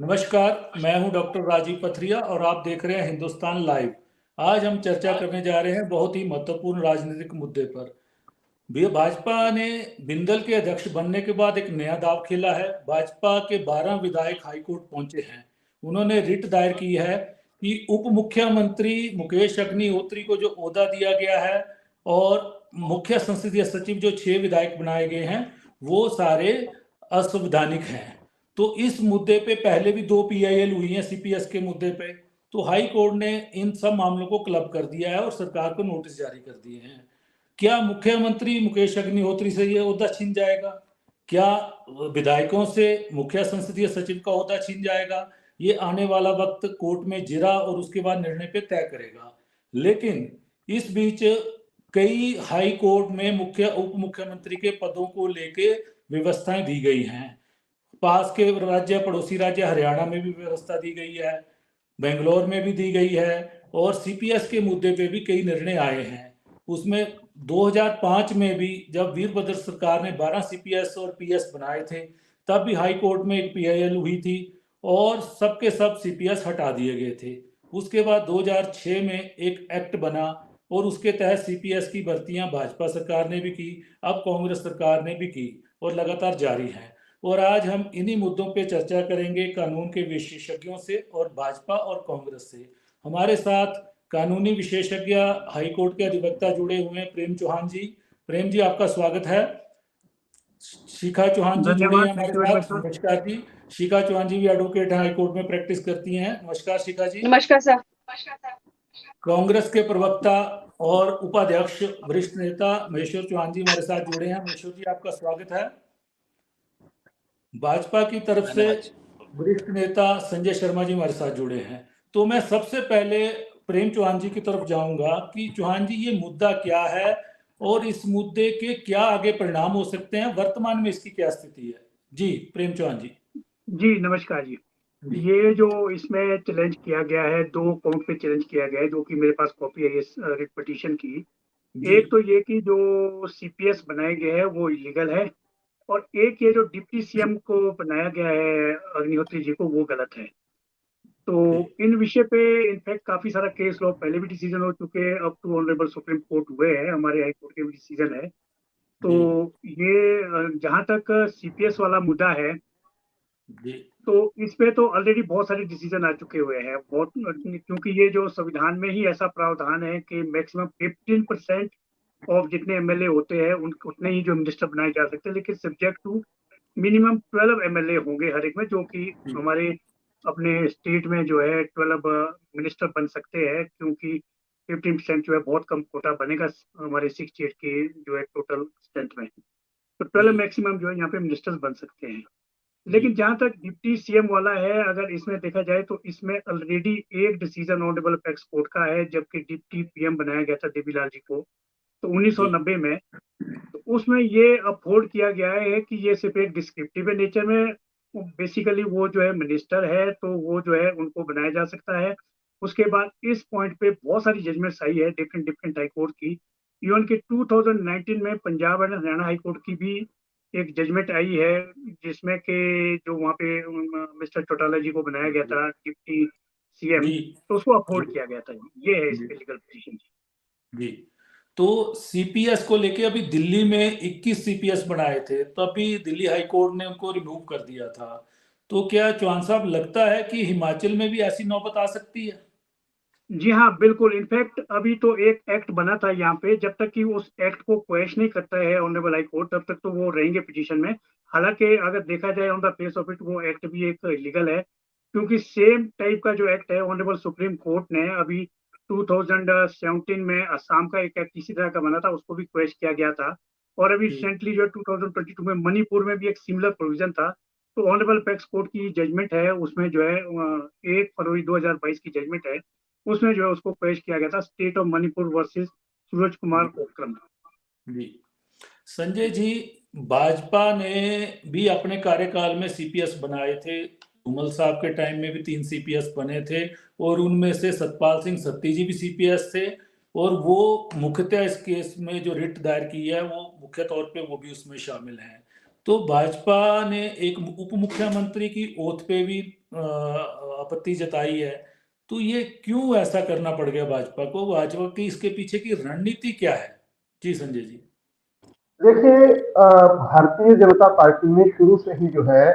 नमस्कार, मैं हूं डॉक्टर राजीव पथरिया और आप देख रहे हैं हिंदुस्तान लाइव। आज हम चर्चा करने जा रहे हैं बहुत ही महत्वपूर्ण राजनीतिक मुद्दे पर। भाजपा ने बिंदल के अध्यक्ष बनने के बाद एक नया दांव खेला है। भाजपा के 12 विधायक हाईकोर्ट पहुंचे हैं। उन्होंने रिट दायर की है कि उप मुख्यमंत्री मुकेश अग्निहोत्री को जो ओहदा दिया गया है और मुख्य संसदीय सचिव जो 6 विधायक बनाए गए हैं वो सारे असंवैधानिक हैं। तो इस मुद्दे पे पहले भी 2 पीआईएल हुई हैं सीपीएस के मुद्दे पे। तो हाई कोर्ट ने इन सब मामलों को क्लब कर दिया है और सरकार को नोटिस जारी कर दिए हैं। क्या मुख्यमंत्री मुकेश अग्निहोत्री से ये ओहदा छीन जाएगा? क्या विधायकों से मुख्य संसदीय सचिव का ओहदा छीन जाएगा? ये आने वाला वक्त कोर्ट में जिरा और उसके बाद निर्णय पे तय करेगा। लेकिन इस बीच कई हाई कोर्ट में मुख्य उप मुख्यमंत्री के पदों को लेके व्यवस्थाएं दी गई हैं। पास के राज्य पड़ोसी राज्य हरियाणा में भी व्यवस्था दी गई है, बेंगलोर में भी दी गई है और सीपीएस के मुद्दे पे भी कई निर्णय आए हैं। उसमें 2005 में भी जब वीरभद्र सरकार ने 12 सीपीएस और पीएस बनाए थे, तब भी हाई कोर्ट में एक पीआईएल हुई थी और सबके सब सीपीएस हटा दिए गए थे। उसके बाद 2006 में एक एक्ट बना और उसके तहत सीपीएस की भर्तियां भाजपा सरकार ने भी की, अब कांग्रेस सरकार ने भी की और लगातार जारी है। और आज हम इन्हीं मुद्दों पे चर्चा करेंगे कानून के विशेषज्ञों से और भाजपा और कांग्रेस से। हमारे साथ कानूनी विशेषज्ञ हाई कोर्ट के अधिवक्ता जुड़े हुए हैं प्रेम चौहान जी। प्रेम जी, आपका स्वागत है। शिखा चौहान जी जुड़ी हैं धन्यवाद। हमारे थैंक यू वेरी साथ। Much sir. नमस्कार जी। शिखा चौहान जी भी एडवोकेट हैं, हाई कोर्ट में प्रैक्टिस करती हैं। नमस्कार शिखा जी। नमस्कार सर। कांग्रेस के प्रवक्ता और उपाध्यक्ष वरिष्ठ नेता महेश्वर चौहान जी हमारे साथ जुड़े हैं। महेश्वर जी, आपका स्वागत है। भाजपा की तरफ से वरिष्ठ नेता संजय शर्मा जी हमारे साथ जुड़े हैं। तो मैं सबसे पहले प्रेम चौहान जी की तरफ जाऊंगा कि चौहान जी, ये मुद्दा क्या है और इस मुद्दे के क्या आगे परिणाम हो सकते हैं, वर्तमान में इसकी क्या स्थिति है? जी प्रेम चौहान जी। जी नमस्कार जी। जी ये जो इसमें चैलेंज किया गया है, 2 काउंट पे चैलेंज किया गया है, जो कि मेरे पास कॉपी है इस रिट पिटीशन की। जी एक तो ये कि जो सीपीएस बनाए गए हैं वो इलीगल है, और एक ये जो डिप्टी सीएम को बनाया गया है अग्निहोत्री जी को, वो गलत है। तो जी इन विषय पे इनफैक्ट काफी सारा केस लॉ पहले भी डिसीजन हो चुके हैं, अब टू ऑनरेबल सुप्रीम कोर्ट हुए हैं, हमारे हाई कोर्ट के भी डिसीजन है। तो जी ये जहां तक सीपीएस वाला मुद्दा है, जी तो इसमें तो ऑलरेडी बहुत सारे डिसीजन आ चुके हुए हैं, बहुत, क्योंकि ये जो संविधान में ही ऐसा प्रावधान है कि मैक्सिमम 15% ऑफ जितने एमएलए होते हैं उन उतने ही जो मिनिस्टर बनाए जा सकते हैं, लेकिन सब्जेक्ट टू मिनिमम 12 एमएलए होंगे हर एक में, जो कि जी हमारे अपने स्टेट में जो है 12 मिनिस्टर बन सकते हैं, क्योंकि 15% जो है बहुत कम कोटा बनेगा हमारे 68 के जो है टोटल स्ट्रेंथ में। तो 12 जी मैक्सिमम जो है यहाँ पे मिनिस्टर्स बन सकते हैं। जी लेकिन जहां तक डिप्टी सीएम वाला है, अगर इसमें देखा जाए तो इसमें ऑलरेडी एक डिसीजन ऑनरेबल अपेक्स कोर्ट का है, जबकि डिप्टी पीएम बनाया गया था देवीलाल जी को तो जी 1990 में। तो उसमें ये अफोर्ड किया गया है कि ये सिर्फ एक डिस्क्रिप्टिव नेचर में, बेसिकली वो जो है मिनिस्टर है तो वो जो है उनको बनाया जा सकता है। उसके बाद इस पॉइंट पे बहुत सारी जजमेंट्स आई है डिफरेंट डिफरेंट हाई कोर्ट की। इवन कि 2019 में Punjab and Haryana high court की भी एक जजमेंट आई है, जिसमें कि जो वहाँ पे मिस्टर चौटाला जी को बनाया गया था डिप्टी सीएम, जी तो उसको जी अफोर्ड किया गया था। ये है जी इसके लीगल पोजीशन। जी। तो सीपीएस को लेके अभी दिल्ली में 21 सीपीएस बनाए थे, तो अभी दिल्ली हाई कोर्ट ने उनको रिमूव कर दिया था। तो क्या चौहान साहब, लगता है कि हिमाचल में भी ऐसी नौबत आ सकती है? जी हाँ, बिल्कुल। इनफैक्ट अभी तो एक एक्ट बना था यहाँ पे, जब तक कि उस एक्ट को क्वेश्चन नहीं करता है ऑनरेबल हाई कोर्ट, तब तक तो वो रहेंगे पोजीशन में। हालांकि अगर देखा जाए on the face of it, वो एक्ट भी एक लीगल है, क्योंकि सेम टाइप का जो एक्ट है ऑनरेबल सुप्रीम कोर्ट ने अभी 2017 में असम का एक एक्ट इसी तरह का बना था, उसको भी क्वेश्चन किया गया था। और अभी जी रिसेंटली जो 2022 में मणिपुर में भी एक सिमिलर प्रोविजन था। तो ऑनरेबल अपेक्स कोर्ट की जजमेंट है उसमें जो है 1 फरवरी 2022 की जजमेंट है, उसमें जो है उसको पेश किया गया था, state of Manipur versus Suraj Kumar ji Okram. जी। संजय जी, भाजपा ने भी अपने कार्यकाल में सीपीएस बनाए थे। धूमल साहब के टाइम में भी 3 सीपीएस बने थे और उनमें से सतपाल सिंह सत्ती जी भी सीपीएस थे। और वो मुख्यतः इस केस में जो रिट दायर की है वो मुख्य तौर पे वो भी उसमें शामिल हैं। तो भाजपा ने एक उप मुख्यमंत्री की ओथ पे भी आपत्ति जताई है, तो ये क्यों ऐसा करना पड़ गया भाजपा को? भाजपा की इसके पीछे की रणनीति क्या है? जी संजय जी। देखिए, भारतीय जनता पार्टी ने शुरू से ही जो है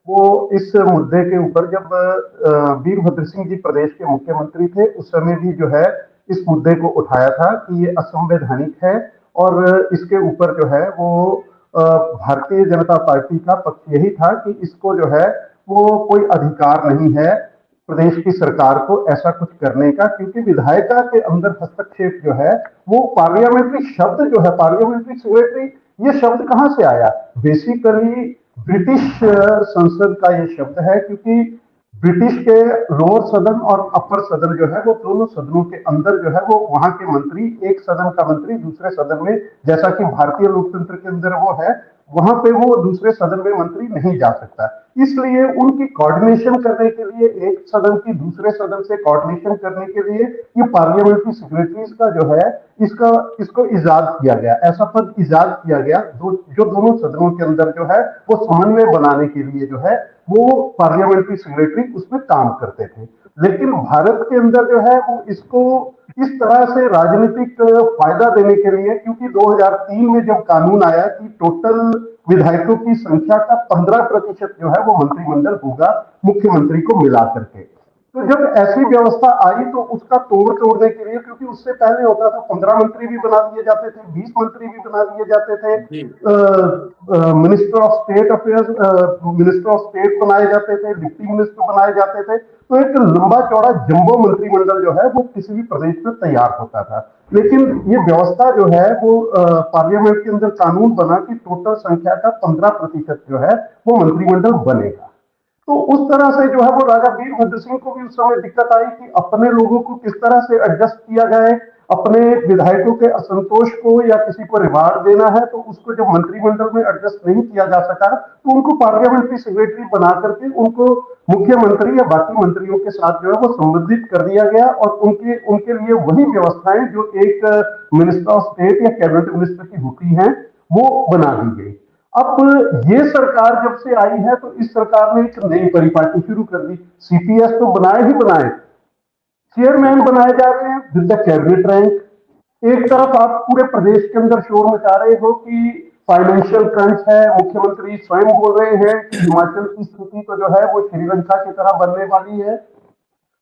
वो इस मुद्दे के ऊपर, जब वीरभद्र सिंह जी प्रदेश के मुख्यमंत्री थे उस समय भी जो है इस मुद्दे को उठाया था कि ये असंवैधानिक है, और इसके ऊपर जो है वो भारतीय जनता पार्टी का पक्ष यही था कि इसको जो है वो कोई अधिकार नहीं है प्रदेश की सरकार को ऐसा कुछ करने का, क्योंकि विधायिका के अंदर हस्तक्षेप जो है वो पार्लियामेंट्री शब्द जो है, पार्लियामेंट्री सेक्रेटरी, ये शब्द कहां से आया? बेसिकली ब्रिटिश संसद का ये शब्द है, क्योंकि ब्रिटिश के लोअर सदन और अपर सदन जो है वो दोनों सदनों के अंदर जो है वो वहां के मंत्री, एक सदन का मंत्री दूसरे सदन में, जैसा कि भारतीय लोकतंत्र के अंदर वो है, वहां पे वो दूसरे सदन में मंत्री नहीं जा सकता। इसलिए उनकी कोऑर्डिनेशन करने के लिए, एक सदन की दूसरे सदन से कोऑर्डिनेशन करने के लिए ये पार्लियामेंट्री सेक्रेटरीज का जो है इसको इजाद किया गया, ऐसा पद इजाद किया गया जो दोनों सदनों के अंदर जो है वो समन्वय बनाने के लिए जो है वो पार्लियामेंट्री सेक्रेटरी उसमें काम करते थे। लेकिन भारत के अंदर जो है वो इसको इस तरह से राजनीतिक फायदा देने के लिए, क्योंकि 2003 में जब कानून आया कि टोटल विधायकों की संख्या का 15% जो है वो मंत्रिमंडल होगा मुख्यमंत्री को मिला करके, तो जब ऐसी व्यवस्था आई तो उसका तोड़ तोड़ने के लिए, क्योंकि उससे पहले होता था 15 मंत्री भी बना दिए जाते थे, 20 मंत्री भी बना दिए जाते थे, minister of state affairs, minister of state बनाए जाते थे, डिप्टी मिनिस्टर बनाए जाते थे, तो एक लंबा चौड़ा जंबो मंत्रिमंडल जो है वो किसी भी प्रदेश में तैयार होता था। लेकिन ये व्यवस्था जो है वो पार्लियामेंट के अंदर कानून बना कि टोटल संख्या का 15% जो है वो मंत्रिमंडल बनेगा। तो उस तरह से जो है वो राजा वीरभद्र सिंह को भी उस समय दिक्कत आई कि अपने लोगों को किस तरह से एडजस्ट किया जाए, अपने विधायकों के असंतोष को या किसी को रिवार्ड देना है, तो उसको जब मंत्रिमंडल में एडजस्ट नहीं किया जा सका तो उनको पार्लियामेंट्री सेक्रेटरी बना करके उनको मुख्यमंत्री या बाकी मंत्रियों के साथ जो है वो संबंधित कर दिया गया, और उनके उनके लिए वही व्यवस्थाएं जो एक मिनिस्टर ऑफ स्टेट या कैबिनेट मिनिस्टर की होती हैं वो बना दी गई। अब ये सरकार जब से आई है तो इस सरकार ने एक नई परिपाटी शुरू कर दी। सीपीएस तो बनाए ही बनाए, चेयरमैन बनाए जा रहे हैं विद द कैबिनेट रैंक। एक तरफ आप पूरे प्रदेश के अंदर शोर मचा रहे हो कि फाइनेंशियल क्रंच है, मुख्यमंत्री स्वयं बोल रहे हैं कि हिमाचल की स्थिति तो जो है वो श्रीलंका की तरह बनने वाली है।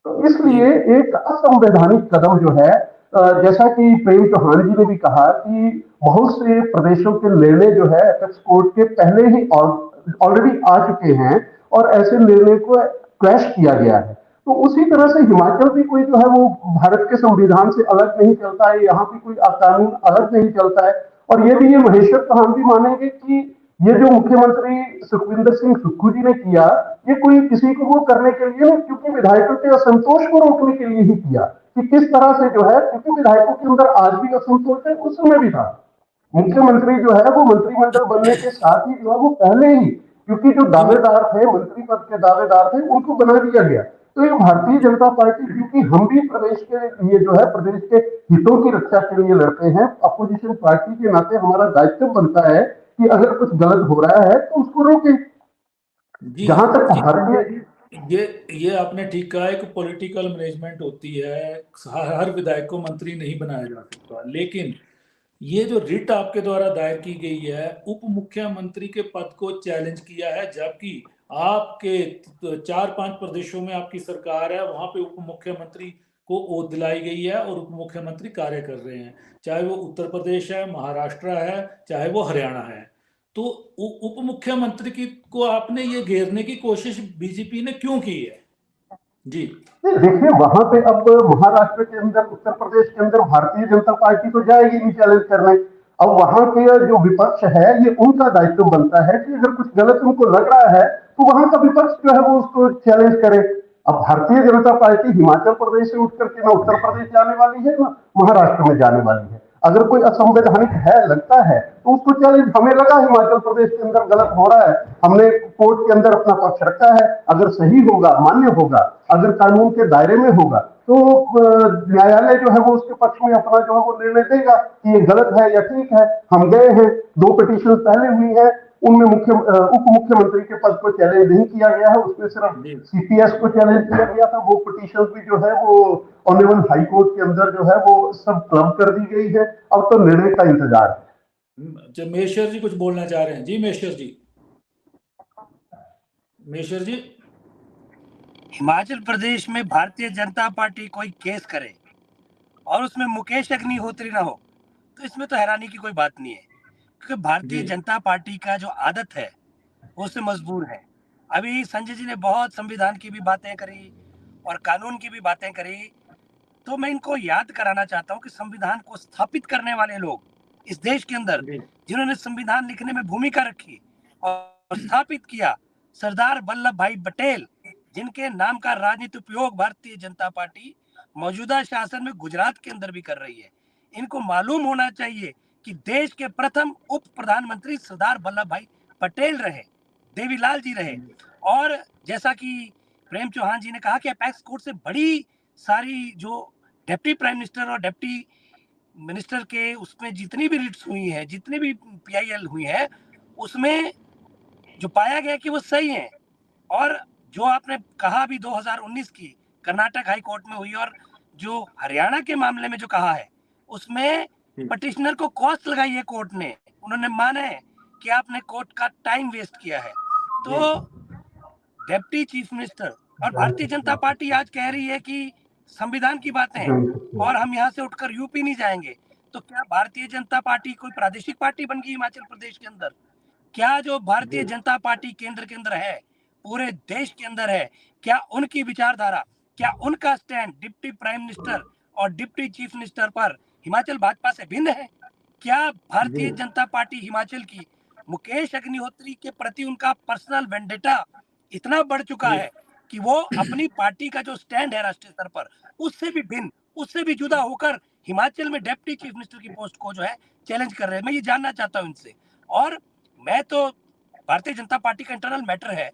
तो इसलिए एक असंवैधानिक कदम जो है, जैसा कि प्रेम चौहान जी ने भी कहा कि बहुत से प्रदेशों के निर्णय जो है एपेक्स कोर्ट के पहले ही ऑलरेडी आ चुके हैं और ऐसे निर्णय को क्रैश किया गया है। तो उसी तरह से हिमाचल भी कोई जो है वो भारत के संविधान से अलग नहीं चलता है, यहाँ भी कोई कानून अलग नहीं चलता है। और ये भी, ये महेश्वर चौहान भी मानेंगे कि ये जो मुख्यमंत्री सुखविंदर सिंह सुक्खू जी ने किया, ये कोई किसी को वो करने के लिए नहीं, क्योंकि विधायकों के असंतोष को रोकने के लिए ही किया कि किस तरह से जो है, क्योंकि विधायकों के अंदर आज भी असंतोष है, उस समय भी था। मुख्यमंत्री जो है वो मंत्रिमंडल बनने के साथ ही जो है वो पहले ही, क्योंकि जो दावेदार थे, मंत्री पद के दावेदार थे, उनको बना दिया गया। तो ये भारतीय जनता पार्टी, क्योंकि हम भी प्रदेश के लिए जो है प्रदेश के हितों की रक्षा के लिए लड़ते हैं, अपोजिशन पार्टी के नाते हमारा दायित्व बनता है कि अगर कुछ गलत हो रहा है तो उसको रोके। जहां तक भारतीय, ये आपने ठीक कहा है कि पॉलिटिकल मैनेजमेंट होती है, हर विधायक को मंत्री नहीं बनाया जा सकता। लेकिन ये जो रिट आपके द्वारा दायर की गई है, उप मुख्यमंत्री के पद को चैलेंज किया है, जबकि आपके 4-5 प्रदेशों में आपकी सरकार है, वहां पे उप मुख्यमंत्री को ओथ दिलाई गई है और उप मुख्यमंत्री कार्य कर रहे हैं, चाहे वो उत्तर प्रदेश है, महाराष्ट्र है, चाहे वो हरियाणा है। तो उप मुख्यमंत्री की को आपने ये घेरने की कोशिश बीजेपी ने क्यों की है? जी देखिए, वहां पे अब महाराष्ट्र के अंदर, उत्तर प्रदेश के अंदर भारतीय जनता पार्टी तो जाएगी नहीं चैलेंज करने। अब वहां के जो विपक्ष है, ये उनका दायित्व बनता है कि अगर कुछ गलत उनको लग रहा है तो वहां का विपक्ष जो है वो उसको चैलेंज करे। अब भारतीय जनता पार्टी हिमाचल प्रदेश से उठ करके ना उत्तर प्रदेश जाने वाली है ना महाराष्ट्र में जाने वाली है। अगर कोई असंवैधानिक है, लगता है, तो उसको चैलेंज, हमें लगा हिमाचल प्रदेश के अंदर गलत हो रहा है, हमने कोर्ट के अंदर अपना पक्ष रखा है, अगर सही होगा, मान्य होगा, अगर कानून के दायरे में होगा तो न्यायालय जो है वो उसके पक्ष में अपना जो है वो निर्णय देगा कि ये गलत है या ठीक है। हम गए हैं, 2 पिटीशन पहले हुई है, उनमें उप मुख्यमंत्री के पद को चैलेंज नहीं किया गया है, उसमें सिर्फ सीपीएस को चैलेंज किया गया था। वो पिटीशन भी जो है वो ऑनरेबल हाई कोर्ट के अंदर जो है वो सब क्लब कर दी गई है। अब तो निर्णय का इंतजार है। मेश्वर जी कुछ बोलना चाह रहे हैं। जी मेश्वर जी। मेश्वर जी। हिमाचल प्रदेश में भारतीय जनता पार्टी कोई केस करे और उसमें मुकेश अग्निहोत्री ना हो तो इसमें तो हैरानी की कोई बात नहीं है, क्योंकि भारतीय जनता पार्टी का जो आदत है वो उससे मजबूर है। अभी संजय जी ने बहुत संविधान की भी बातें करी और कानून की भी बातें करी, तो मैं इनको याद कराना चाहता हूँ कि संविधान को स्थापित करने वाले लोग इस देश के अंदर जिन्होंने संविधान लिखने में भूमिका रखी और स्थापित किया, सरदार वल्लभ भाई पटेल, जिनके नाम का राजनीतिक उपयोग भारतीय जनता पार्टी मौजूदा शासन में गुजरात के अंदर भी कर रही है। इनको मालूम होना चाहिए कि देश के प्रथम उप प्रधानमंत्री सरदार वल्लभ भाई पटेल रहे, देवीलाल जी रहे। और जैसा कि प्रेम चौहान जी ने कहा कि अपेक्स कोर्ट से बड़ी सारी जो डिप्टी प्राइम मिनिस्टर और डिप्टी मिनिस्टर के उसमें जितनी भी रिट्स हुई है, जितनी भी पीआईएल हुई है, उसमें जो पाया गया कि वो सही है। और जो आपने कहा भी 2019 की कर्नाटक हाई कोर्ट में हुई और जो हरियाणा के मामले में जो कहा है उसमें पटिशनर को कॉस्ट लगाई है कोर्ट ने, उन्होंने माना है कि आपने कोर्ट का टाइम वेस्ट किया है। तो डिप्टी चीफ मिनिस्टर और भारतीय जनता पार्टी आज कह रही है कि संविधान की बातें और हम यहाँ से उठकर यूपी नहीं जाएंगे, तो क्या भारतीय जनता पार्टी कोई प्रादेशिक पार्टी बन गई हिमाचल प्रदेश के अंदर? क्या जो भारतीय जनता पार्टी केंद्र के अंदर है, पूरे देश के अंदर है, क्या उनकी विचारधारा, क्या उनका स्टैंड डिप्टी प्राइम मिनिस्टर और डिप्टी चीफ मिनिस्टर पर हिमाचल भाजपा से भिन्न है? क्या भारतीय जनता पार्टी हिमाचल की मुकेश अग्निहोत्री के प्रति उनका पर्सनल वेंडेटा इतना बढ़ चुका है कि वो अपनी पार्टी का जो स्टैंड है राष्ट्रीय स्तर पर उससे भी भिन्न, उससे भी जुदा होकर हिमाचल में डिप्टी चीफ मिनिस्टर की पोस्ट को जो है चैलेंज कर रहे हैं? मैं ये जानना चाहता हूं इनसे। और मैं तो भारतीय जनता पार्टी का इंटरनल मैटर है,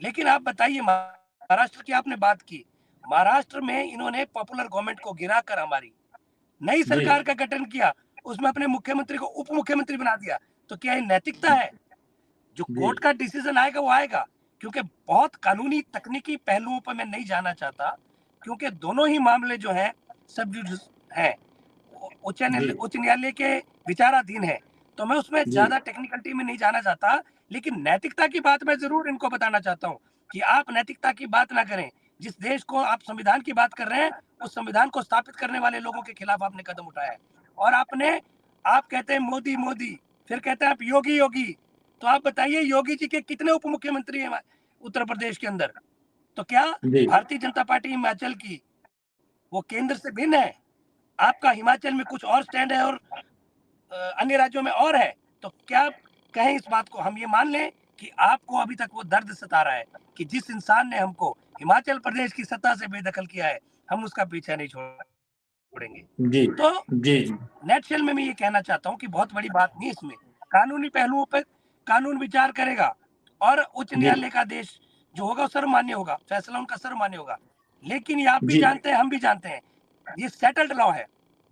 लेकिन आप बताइए, महाराष्ट्र की आपने बात की, महाराष्ट्र में इन्होंने पॉपुलर गवर्नमेंट को गिराकर हमारी नई सरकार का गठन किया, उसमें अपने मुख्यमंत्री को उप मुख्यमंत्री बना दिया। तो क्या ये नैतिकता है? जो कोर्ट का डिसीजन आएगा वो आएगा, क्योंकि बहुत कानूनी तकनीकी पहलुओं पर मैं नहीं जाना चाहता, क्योंकि दोनों ही मामले जो है सब जुडिस है, उच्च न्यायालय के विचाराधीन है, तो मैं उसमें ज्यादा टेक्निकलिटी में नहीं जाना चाहता। लेकिन नैतिकता की बात मैं जरूर इनको बताना चाहता हूँ कि आप नैतिकता की बात ना करें। जिस देश को आप संविधान की बात कर रहे हैं, उस संविधान को स्थापित करने वाले लोगों के खिलाफ आपने कदम उठाया है। और आप कहते हैं मोदी मोदी, फिर कहते हैं आप योगी योगी। तो आप बताइए, योगी जी के कितने उप मुख्यमंत्री हैं उत्तर प्रदेश के अंदर? तो क्या भारतीय जनता पार्टी हिमाचल की वो केंद्र से भिन्न है? आपका हिमाचल में कुछ और स्टैंड है और अन्य राज्यों में और है, तो क्या कहें इस बात को? हम ये मान लें कि आपको अभी तक वो दर्द सता रहा है कि जिस इंसान ने हमको हिमाचल प्रदेश की सत्ता से बेदखल किया है, हम उसका पीछा नहीं छोड़ेंगे। तो नेटशेल में मैं ये कहना चाहता हूँ कि बहुत बड़ी बात नहीं इसमें, कानूनी पहलुओं पर कानून विचार करेगा और उच्च न्यायालय का आदेश जो होगा सर्वमान्य होगा, फैसला उनका सर्वमान्य होगा। लेकिन ये आप भी जानते हैं, हम भी जानते हैं, ये सेटल्ड लॉ है।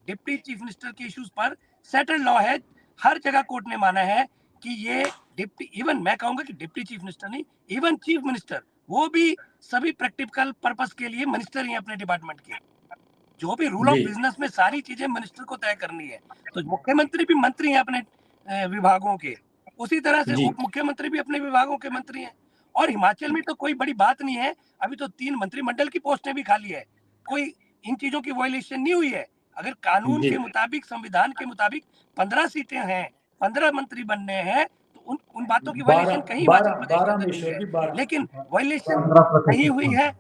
डिप्टी चीफ मिनिस्टर के इश्यूज पर सेटल्ड लॉ है, हर जगह कोर्ट ने माना है कि ये डिप्टी, इवन मैं कहूंगा कि डिप्टी चीफ मिनिस्टर नहीं, इवन चीफ मिनिस्टर, वो भी सभी प्रैक्टिकल पर्पस के लिए मिनिस्टर ही अपने डिपार्टमेंट के। जो भी रूल ऑफ बिजनेस में सारी चीजें मिनिस्टर को तय करनी है, तो मुख्यमंत्री भी मंत्री हैं अपने विभागों के, उसी तरह से उप मुख्यमंत्री भी अपने विभागों के मंत्री हैं। और हिमाचल में तो कोई बड़ी बात नहीं है, अभी तो 3 मंत्रिमंडल की पोस्टें भी खाली है, कोई इन चीजों की वायलेशन नहीं हुई है। अगर कानून के मुताबिक, संविधान के मुताबिक 15 सीटें हैं, 15 मंत्री बनने हैं, तो उन बातों की वायलेशन कहीं हिमाचल प्रदेश के अंदर नहीं है। लेकिन वायलेशन नहीं हुई है।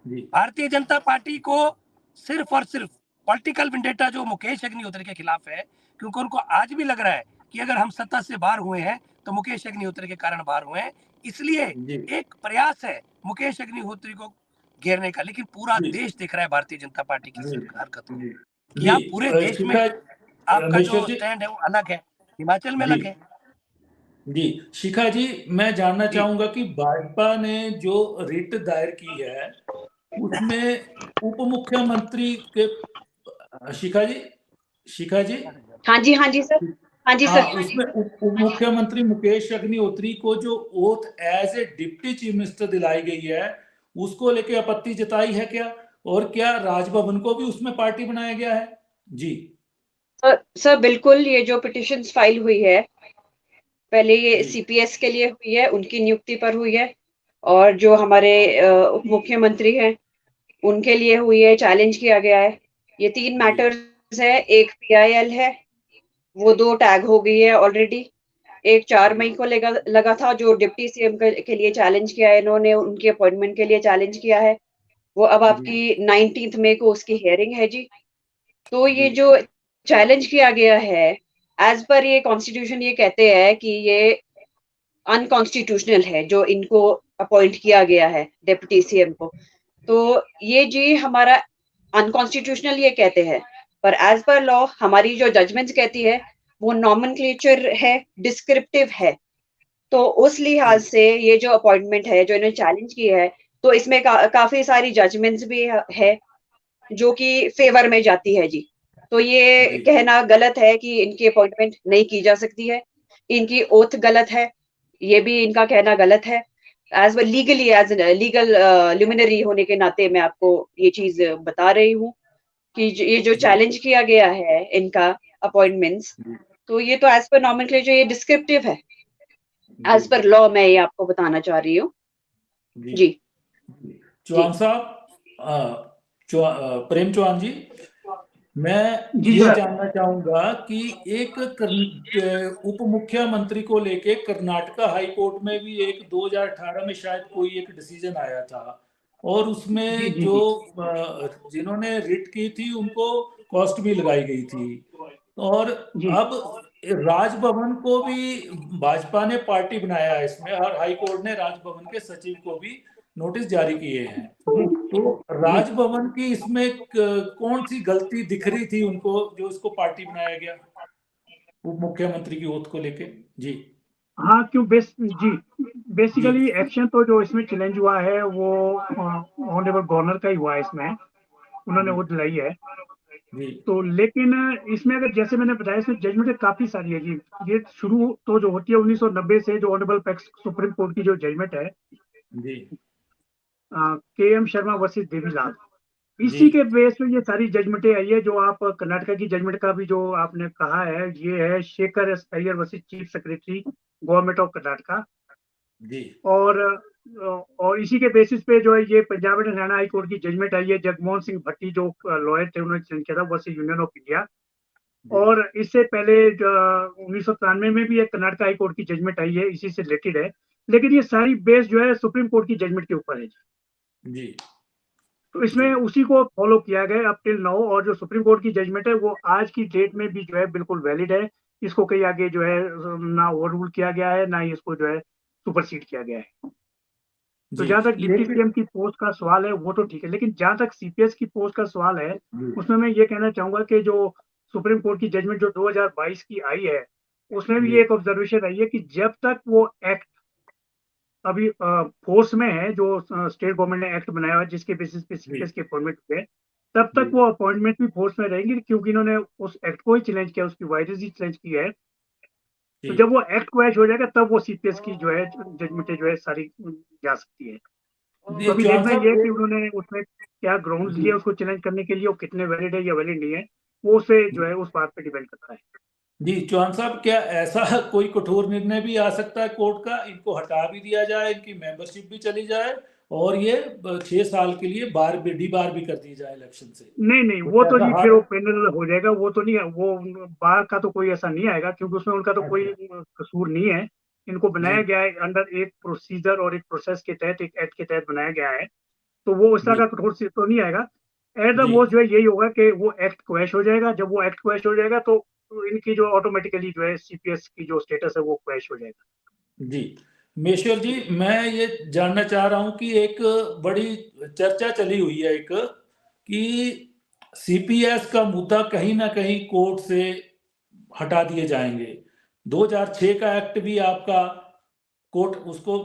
भारतीय जनता पार्टी को सिर्फ और सिर्फ पॉलिटिकल वेंडेटा जो मुकेश अग्निहोत्री के खिलाफ है, क्योंकि उनको आज भी लग रहा है कि अगर हम सत्ता से बाहर हुए हैं तो मुकेश अग्निहोत्री के कारण बाहर हुए हैं, इसलिए एक प्रयास है मुकेश अग्निहोत्री को घेरने का। लेकिन पूरा देश देख रहा है भारतीय जनता पार्टी की हरकत को, कि आप पूरे देश में आपका जो स्टैंड है वो अलग है, हिमाचल में अलग है। जी शिखा जी, मैं जानना चाहूंगा कि भाजपा ने जो रिट दायर की है उसमें उप मुख्यमंत्री के, शिखा जी, हाँ जी सर। हाँ जी हाँ, सर। उसमें उप मुख्यमंत्री मुकेश अग्निहोत्री को जो oath as a deputy chief minister दिलाई गई है, उसको लेके आपत्ति जताई है क्या? और क्या राजभवन को भी उसमें पार्टी बनाया गया है? जी। सर बिल्कुल, ये जो पिटिशंस फाइल हुई है, पहले ये जी। सीपीएस के लिए हुई है, उनकी नियुक्ति पर हुई है, और जो हमारे उप मुख्यमंत्री हैं, उनके लिए हुई है, चैलेंज किया गया है। ये 3 मैटर्स है, एक पीआईएल है, वो 2 टैग हो गई है ऑलरेडी। एक 4 मई को लगा था, जो डिप्टी सीएम के लिए चैलेंज किया है इन्होंने, उनकी अपॉइंटमेंट के लिए चैलेंज किया है। वो अब आपकी 19th मई को उसकी हियरिंग है जी। तो ये जो चैलेंज किया गया है, एज पर ये कॉन्स्टिट्यूशन ये कहते हैं कि ये अनकॉन्स्टिट्यूशनल है, जो इनको अपॉइंट किया गया है डिप्टी सीएम को। तो ये जी हमारा अनकॉन्स्टिट्यूशनल ये कहते हैं, पर एज पर लॉ हमारी जो जजमेंट्स कहती है वो नॉमेनक्लेचर है, डिस्क्रिप्टिव है। तो उस लिहाज से ये जो अपॉइंटमेंट है, जो इन्होंने चैलेंज की है, तो इसमें काफी सारी जजमेंट्स भी है जो कि फेवर में जाती है जी। तो ये कहना गलत है कि इनकी अपॉइंटमेंट नहीं की जा सकती है, इनकी ओथ गलत है, ये भी इनका कहना गलत है। As well legally, as legal luminary होने के नाते मैं आपको ये चीज बता रही हूँ कि ये जो चैलेंज किया गया है इनका अपॉइंटमेंट्स, तो ये तो एज पर नॉमेनक्लेचर ये डिस्क्रिप्टिव है, एज पर लॉ मैं ये आपको बताना चाह रही हूँ जी। चौहान साहब, प्रेम चौहान जी, मैं जी ये सर। जानना चाहूंगा कि एक उप मुख्यमंत्री को लेके कर्नाटका हाई कोर्ट में भी एक 2018 में शायद कोई एक डिसीजन आया था, और जी उसमें जी जो जी जिन्होंने रिट की थी उनको कॉस्ट भी लगाई गई थी। और जी अब राजभवन को भी भाजपा ने पार्टी बनाया है इसमें, और हाई कोर्ट ने राजभवन के सचिव को भी नोटिस जारी किए हैं। तो जी। राजभवन की इसमें कौन सी गलती दिख रही थी उनको, जो इसको पार्टी बनाया गया उप मुख्यमंत्री की ओथ को लेके? जी। हाँ, क्यों जी, जी। बेसिकली एक्शन तो जो इसमें चैलेंज हुआ है वो ऑनरेबल गवर्नर का ही हुआ है, इसमें उन्होंने जी। वो दिलाई है। जी। तो लेकिन इसमें अगर जैसे मैंने बताया, इसमें जजमेंट काफी सारी है जी। ये शुरू तो जो होती है 1990 से, जो ऑनरेबल सुप्रीम कोर्ट की जो जजमेंट है, जी। के एम शर्मा वर्सेस देवीलाल, जी। इसी के बेस पे ये सारी जजमेंटें आई है। जो आप कर्नाटका की जजमेंट का भी जो आपने कहा है, ये है Shekhar S Iyer versus chief secretary government of Karnataka. जी। और इसी के बेसिस पे जो है ये Punjab and Haryana high court की जजमेंट आई है। जगमोहन सिंह भट्टी जो लॉयर थे, उन्होंने चेंज किया था वर्सेस यूनियन ऑफ इंडिया। और इससे पहले 1993 में भी एक कर्नाटका हाई कोर्ट की जजमेंट आई है, इसी से रिलेटेड है। लेकिन ये सारी बेस जो है सुप्रीम कोर्ट की जजमेंट के ऊपर है। जी। तो इसमें उसी को फॉलो किया गया अप टिल नाउ, और जो सुप्रीम कोर्ट की जजमेंट है वो आज की डेट में भी जो है बिल्कुल वैलिड है। इसको कहीं आगे जो है ना ओवर रूल किया गया है, ना ही इसको जो है सुपरसीड किया गया है। तो जी। जहां तक डिप्टी लेकिन सीएम की पोस्ट का सवाल है वो तो ठीक है, लेकिन जहां तक सीपीएस की पोस्ट का सवाल है, उसमें मैं ये कहना चाहूंगा कि जो सुप्रीम कोर्ट की जजमेंट जो 2022 की आई है, उसमें भी जी। एक ऑब्जर्वेशन आई है कि जब तक वो एक्ट अभी फोर्स में है, जो स्टेट गवर्नमेंट ने एक्ट बनाया हुआ है जिसके बेसिस पे सीपीएस की अपॉइंटमेंट हुए, तब तक वो अपॉइंटमेंट भी फोर्स में रहेंगी, क्योंकि इन्होंने उस एक्ट को ही चैलेंज किया, उसकी वायरेस ही चैलेंज की है। तो जब वो एक्ट क्वैश हो जाएगा, तब वो सीपीएस की जो है जजमेंटें जो है सारी जा सकती है। तो अभी चौहान देखना ये है साहब कि उन्होंने उसमें क्या ग्राउंड लिए उसको चैलेंज करने के लिए, वो कितने वैलिड है या वैलिड नहीं है, वो उसे जो है उस बात पे डिपेंड करता है। जी, चौहान साहब, क्या ऐसा कोई कठोर निर्णय भी आ सकता है कोर्ट का, इनको हटा भी दिया जाए, इनकी मेंबरशिप भी चली जाए, और ये 6 साल के लिए बार भी कर दी जाए इलेक्शन से? नहीं नहीं, कुछ वो तो ऐसा जी फिर हार्ड? वो पैनल हो जाएगा, वो तो नहीं है, वो बार का तो कोई ऐसा नहीं आएगा, क्योंकि उसमें उनका तो कोई कसूर नहीं है। इनको बनाया जी। गया है अंडर एक प्रोसीजर और एक प्रोसेस के तहत, एक एक्ट के तहत बनाया गया है। तो वो उस तरह जी। का कठोर से तो नहीं आएगा। At the ji. मोस्ट जो है यही होगा कि वो एक्ट क्वैश हो जाएगा। जब वो एक्ट क्वैश हो जाएगा तो इनकी जो ऑटोमेटिकली जो है सीपीएस की जो स्टेटस है वो क्वैश हो जाएगा। जी। मेश्वर जी, मैं ये जानना चाह रहा हूं कि एक बड़ी चर्चा चली हुई है एक, कि सीपीएस का मुद्दा कहीं ना कहीं कोर्ट से हटा दिए जाएंगे। 2006 का एक्ट भी आपका कोर्ट उसको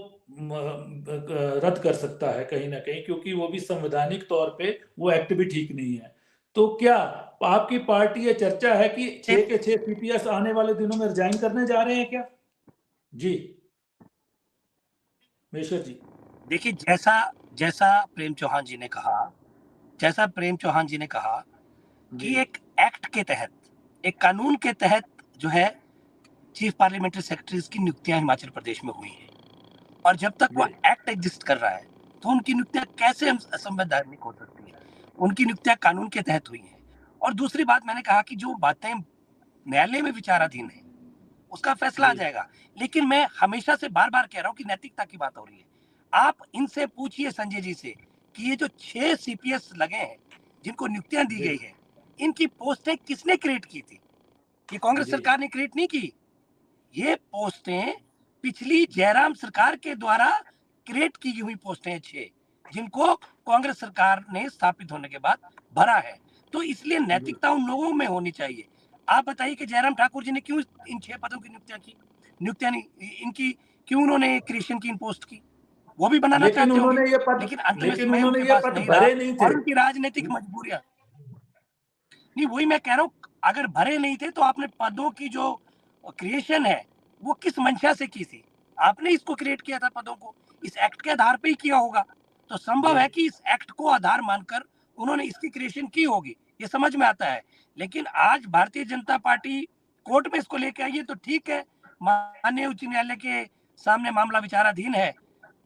रद्द कर सकता है कहीं ना कहीं, क्योंकि वो भी संवैधानिक तौर पे वो एक्ट भी ठीक नहीं है। तो क्या आपकी पार्टी ये चर्चा है कि 6 के 6 सीपीएस आने वाले दिनों में रिजाइन करने जा रहे हैं क्या? जी मेश्वर जी। देखिए, जैसा जैसा प्रेम चौहान जी ने कहा, कि एक एक्ट के तहत, एक कानून के तहत जो है चीफ पार्लियामेंट्री सेक्रेटरीज की नियुक्तियां हिमाचल प्रदेश में हुई हैं, और जब तक वो एक्ट एग्जिस्ट कर रहा है तो उनकी नियुक्तियां कैसे असंवैधानिक हो सकती है? उनकी नियुक्तियां कानून के तहत हुई हैं। और दूसरी बात, मैंने कहा कि जो बातें न्यायालय में विचाराधीन है उसका फैसला आ जाएगा, लेकिन मैं हमेशा से बार बार कह रहा हूँ कि नैतिकता की बात हो रही है। आप इनसे पूछिए संजय जी से कि ये जो 6 सीपीएस लगे हैं जिनको नियुक्तियां दी गई है, इनकी पोस्टें किसने क्रिएट की थी? ये कांग्रेस सरकार ने क्रिएट नहीं की। ये पोस्टें पिछली जयराम सरकार के द्वारा क्रिएट की हुई पोस्टें 6, जिनको कांग्रेस सरकार ने स्थापित होने के बाद भरा है। तो इसलिए नैतिकता उन लोगों में होनी चाहिए। आप बताइए कि जयराम ठाकुर जी ने क्यों इन 6 पदों की नियुक्तियां नहीं इनकी, क्यों उन्होंने क्रिएशन की इन पोस्ट की? वो भी बनाना चाहते होंगे, लेकिन अंत में समय उनके पास नहीं रहा और उनकी राजनीतिक मजबूरियां। नहीं, वही मैं कह रहा हूँ, अगर भरे नहीं थे तो आपने पदों की जो क्रिएशन है वो किस मंशा से की थी? आपने इसको क्रिएट किया था पदों को, इस एक्ट के आधार पे ही किया होगा। तो संभव है कि इस एक्ट को आधार मानकर उन्होंने इसकी क्रिएशन की होगी, ये समझ में आता है। लेकिन आज भारतीय जनता पार्टी कोर्ट में इसको लेके आई है तो ठीक है, माननीय उच्च न्यायालय के सामने मामला विचाराधीन है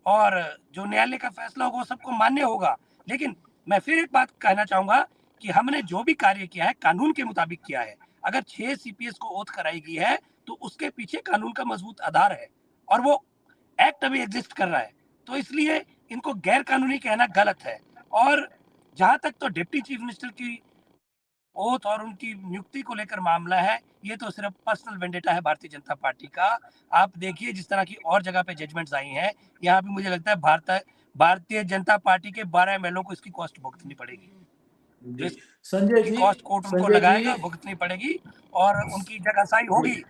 और जो न्यायालय का फैसला होगा वो सबको मान्य होगा। लेकिन मैं फिर एक बात कहना चाहूंगा कि हमने जो भी कार्य किया है कानून के मुताबिक किया है। अगर 6 सीपीएस को ओथ कराई गई है तो उसके पीछे कानून का मजबूत आधार है और वो एक्ट अभी एग्जिस्ट कर रहा है, तो इसलिए इनको गैर कानूनी कहना गलत है। और जहां तक तो डिप्टी चीफ मिनिस्टर की ओथ और उनकी नियुक्ति को लेकर मामला है, ये तो सिर्फ पर्सनल वेंडेटा है भारतीय जनता पार्टी का। आप देखिए जिस तरह की और जगह पे जजमेंट्स आई हैं, यहाँ भी मुझे लगता है भारतीय जनता पार्टी के 12 एमएलओ को इसकी कॉस्ट भुगतनी पड़ेगी। संजय जी, कॉस्ट कोर्ट उनको लगाएगा, भुगतनी पड़ेगी और उनकी जगहसाई होगी।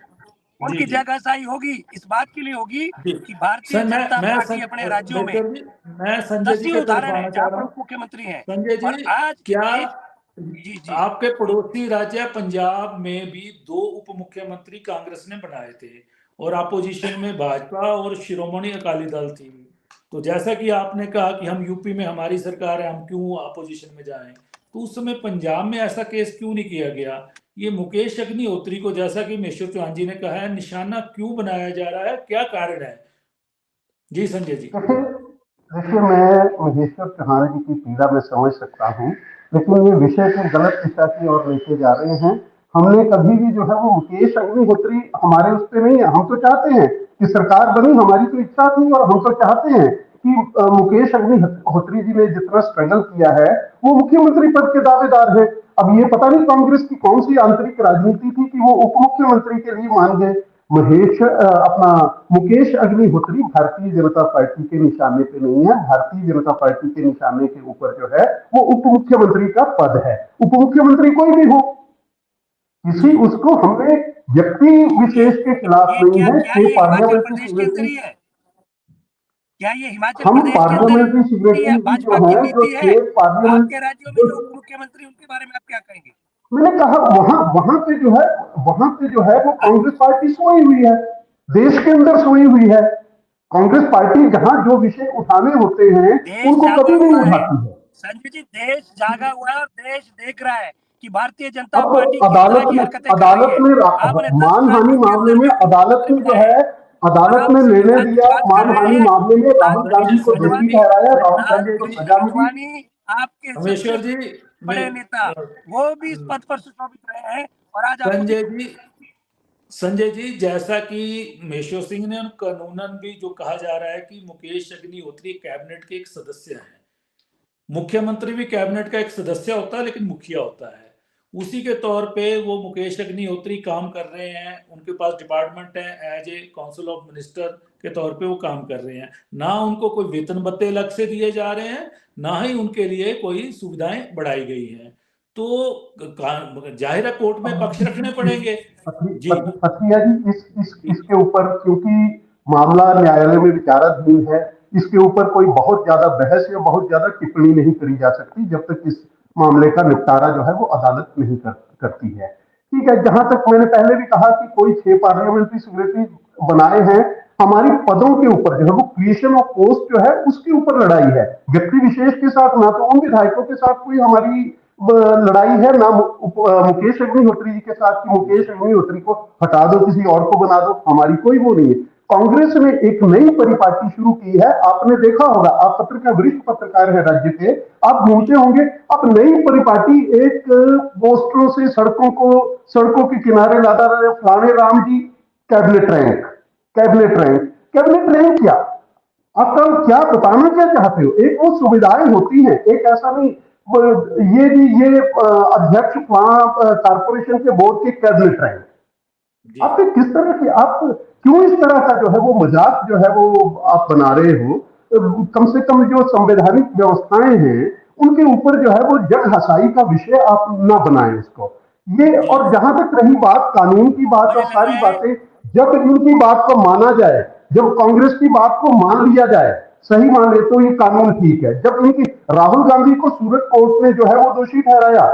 उनकी जगहसाई होगी इस बात के लिए होगी कि भारतीय जनता पार्टी अपने राज्यों में, मैं संजय जी के उदाहरण है जहाँ पर मुख्यमंत्री हैं। संजय जी, आज क्या आपके पड़ोसी राज्य पंजाब में भी 2 उप मुख्यमंत्री कांग्रेस ने बनाए थे और अपोजिशन में भाजपा और शिरोमणि अकाली दल थी। तो जैसा कि आपने कहा कि हम यूपी में हमारी सरकार है, हम क्यों अपोजिशन में जाएं, तो उस समय पंजाब में ऐसा केस क्यों नहीं किया गया? ये मुकेश अग्निहोत्री को, जैसा कि मेश्वर चौहान जी ने कहा है, निशाना क्यों बनाया जा रहा है, क्या कारण है? जी संजय जी। देखिए, मैं महेश्वर चौहान जी की पीड़ा में समझ सकता हूँ, लेकिन ये विषय को गलत दिशा की ओर लेके जा रहे हैं। हमने कभी भी जो है वो मुकेश अग्निहोत्री हमारे उस पर नहीं है। हम तो चाहते हैं कि सरकार बनी, हमारी तो इच्छा थी और हम तो चाहते हैं कि मुकेश अग्निहोत्री जी ने जितना स्ट्रगल किया है वो मुख्यमंत्री पद के दावेदार है। अब ये पता नहीं कांग्रेस की कौन सी आंतरिक राजनीति थी कि वो उप मुख्यमंत्री के लिए मान गए। मुकेश अग्निहोत्री भारतीय जनता पार्टी के निशाने पे नहीं है। भारतीय जनता पार्टी के निशाने के ऊपर जो है वो उप मुख्यमंत्री का पद है। उप मुख्यमंत्री कोई भी हो, किसी उसको हमने व्यक्ति विशेष के खिलाफ नहीं है। क्या ये हिमाचल पार्लियामेंट्री सिग्नेचरी जो है, जो स्टेट पार्लियामेंट के राज्यों में जो उप मुख्यमंत्री, उनके बारे में आप क्या कहेंगे? मैंने कहा वहां पे जो है वो कांग्रेस पार्टी सोई हुई है, देश के अंदर सोई हुई है। कांग्रेस पार्टी जहां जो विषय उठाने होते हैं उनको कभी नहीं उठाती है। संजय जी, देश जागा हुआ है और देश देख रहा है कि भारतीय जनता पार्टी अदालत में मानहानि मामले में अदालत ने जो है अदालत ने निर्णय दिया। मानहानि मामले में राहुल गांधी को दोषी ठहराया, राहुल गांधी को सजा मिली। आपके बड़े नेता वो भी इस पद पर सुशोभित रहे हैं और आज संजय जी, जैसा कि मेश्वर सिंह ने कानूनन भी जो कहा जा रहा है कि मुकेश अग्निहोत्री कैबिनेट के एक सदस्य हैं। मुख्यमंत्री भी कैबिनेट का एक सदस्य होता है लेकिन मुखिया होता है। उसी के तौर पे वो मुकेश अग्निहोत्री काम कर रहे हैं, उनके पास डिपार्टमेंट है, as a council of minister के तौर पे वो काम कर रहे हैं। ना उनको कोई वेतन भत्ते अलग से दिए जा रहे हैं, ना ही उनके लिए कोई सुविधाएं बढ़ाई गई हैं। तो जाहिर है कोर्ट में पक्ष रखने पड़ेंगे। जी अथिया जी, इसके ऊपर क्योंकि मामला न्यायालय में विचाराधीन है, इसके ऊपर कोई बहुत ज्यादा बहस या बहुत ज्यादा टिप्पणी नहीं करी जा सकती जब तक इस मामले का निपटारा जो है वो अदालत नहीं करती है। ठीक है, जहां तक मैंने पहले भी कहा कि कोई 6 पार्लियामेंट्री सिक्योरिटी बनाए हैं, हमारी पदों के ऊपर जो है वो क्रिएशन ऑफ पोस्ट जो है उसके ऊपर लड़ाई है, व्यक्ति विशेष के साथ ना तो उन विधायकों के साथ कोई हमारी लड़ाई है, ना मुकेश अग्निहोत्री जी के साथ कि मुकेश अग्निहोत्री को हटा दो किसी और को बना दो, हमारी कोई वो नहीं है। कांग्रेस ने एक नई परिपाटी शुरू की है, आपने देखा होगा, आप वरिष्ठ पत्रकार हैं राज्य के, आप घूमते होंगे, अब नई परिपाटी एक पोस्टरों से सड़कों के किनारे लाता रहे, फलाने Ram ji cabinet rank, cabinet rank क्या, आप क्या बताना क्या चाहते हो? एक वो सुविधाएं होती हैं, एक ऐसा नहीं ये अध्यक्ष कारपोरेशन के बोर्ड के कैबिनेट रैंक, आप किस तरह की, आप क्यों इस तरह का जो है वो मजाक जो है वो आप बना रहे हो? कम से कम जो संवैधानिक व्यवस्थाएं हैं उनके ऊपर जो है वो जग हसाई का विषय आप ना बनाएं उसको। ये, और जहां तक रही बात कानून की बात और सारी बातें, जब इनकी बात को माना जाए, जब कांग्रेस की बात को मान लिया जाए, सही मान ले तो ये कानून ठीक है। जब इनकी राहुल गांधी को सूरत कोर्ट ने जो है वो दोषी ठहराया,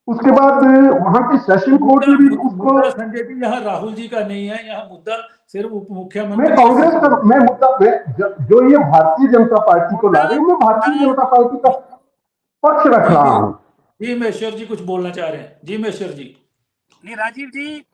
उसके बाद वहां के सेशन कोर्ट ने भी उसको, संजय जी यहाँ राहुल जी का नहीं है, यहाँ मुद्दा सिर्फ उप मुख्यमंत्री, मैं कांग्रेस का, मैं मुद्दा, जो ये भारतीय जनता पार्टी को ला रही हूँ, मैं भारतीय जनता पार्टी का पक्ष रख रहा हूँ। जी महेश्वर जी कुछ बोलना चाह रहे हैं? जी महेश्वर जी। नहीं राजीव जी,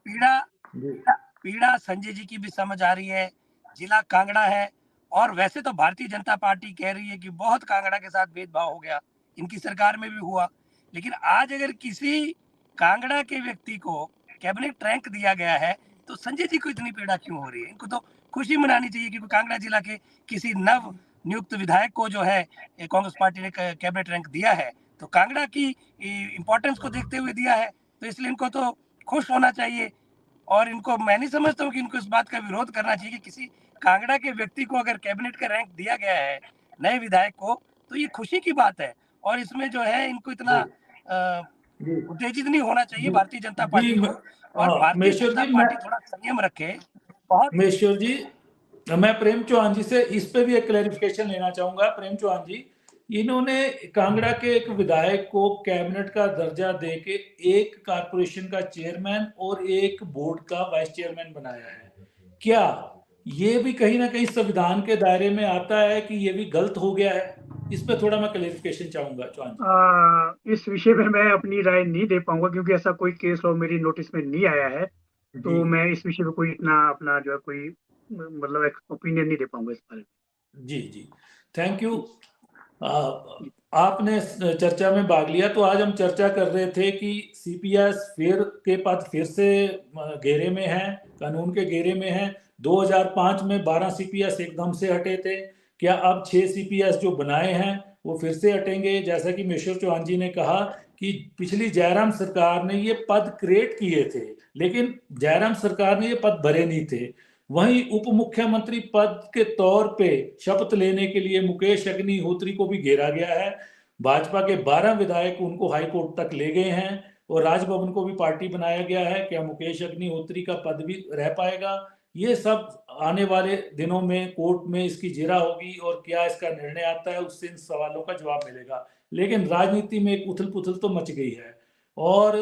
पीड़ा संजय जी की भी समझ आ रही है, जिला कांगड़ा है, और वैसे तो भारतीय जनता पार्टी कह रही है कि बहुत कांगड़ा के साथ भेदभाव हो गया, इनकी सरकार में भी हुआ, लेकिन आज अगर किसी कांगड़ा के व्यक्ति को कैबिनेट रैंक दिया गया है तो संजय जी को इतनी पीड़ा क्यों हो रही है? इनको तो खुशी मनानी चाहिए क्योंकि कांगड़ा जिला के किसी नव नियुक्त विधायक को जो है कांग्रेस पार्टी ने कैबिनेट रैंक दिया है, तो कांगड़ा की इंपॉर्टेंस को देखते हुए दिया है, तो इसलिए इनको तो खुश होना चाहिए। और इनको, मैं नहीं समझता हूँ कि इनको इस बात का विरोध करना चाहिए कि किसी कांगड़ा के व्यक्ति को अगर कैबिनेट का रैंक दिया गया है, नए विधायक को, तो ये खुशी की बात है, और इसमें जो है इनको इतना उत्तेजित नहीं होना चाहिए भारतीय जनता पार्टी को, और भारतीय जनता पार्टी थोड़ा संयम रखे। महेश्वर जी, मैं प्रेम चौहान जी से इस पे भी एक क्लैरिफिकेशन लेना चाहूंगा। प्रेम चौहान जी, इन्होंने कांगड़ा के एक विधायक को कैबिनेट का दर्जा देके एक कारपोरेशन का चेयरमैन और एक बोर्ड का वाइस चेयरमैन बनाया है, क्या ये भी कहीं ना कहीं संविधान के दायरे में आता है कि ये भी गलत हो गया है? इस पे थोड़ा मैं क्लैरिफिकेशन चाहूंगा चौहान जी। इस विषय पे मैं अपनी राय नहीं दे पाऊंगा क्योंकि ऐसा कोई केस और मेरी नोटिस में नहीं आया है, तो मैं इस विषय पे कोई इतना अपना जो है कोई मतलब ओपिनियन नहीं दे पाऊंगा इस बारे में। जी जी, थैंक यू। आपने चर्चा में भाग लिया, तो आज हम चर्चा कर रहे थे कि सीपीएस के पद फिर से घेरे में हैं, कानून के घेरे में हैं। 2005 में 12 सीपीएस एकदम से हटे थे, क्या अब 6 सीपीएस जो बनाए हैं वो फिर से हटेंगे? जैसा कि महेश्वर चौहान जी ने कहा कि पिछली जयराम सरकार ने ये पद क्रिएट किए थे, लेकिन जयराम सरकार ने ये पद भरे नहीं थे। वहीं उप मुख्यमंत्री पद के तौर पे शपथ लेने के लिए मुकेश अग्निहोत्री को भी घेरा गया है। भाजपा के 12 विधायक उनको हाईकोर्ट तक ले गए हैं और राजभवन को भी पार्टी बनाया गया है। क्या मुकेश अग्निहोत्री का पद भी रह पाएगा? ये सब आने वाले दिनों में कोर्ट में इसकी जिरा होगी और क्या इसका निर्णय आता है उससे इन सवालों का जवाब मिलेगा। लेकिन राजनीति में एक उथल पुथल तो मच गई है, और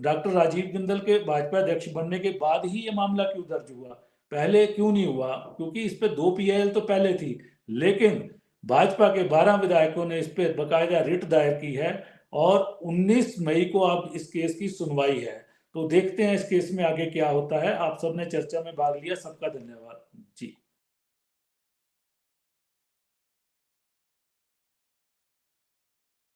डॉक्टर राजीव बिंदल के भाजपा अध्यक्ष बनने के बाद ही ये मामला क्यों दर्ज हुआ, पहले क्यों नहीं हुआ? क्योंकि इस पे 2 पीआईएल तो पहले थी, लेकिन भाजपा के 12 विधायकों ने इस पे बकायदा रिट दायर की है और 19 मई को अब इस केस की सुनवाई है। तो देखते हैं इस केस में आगे क्या होता है। आप सबने चर्चा में भाग लिया, सबका धन्यवाद।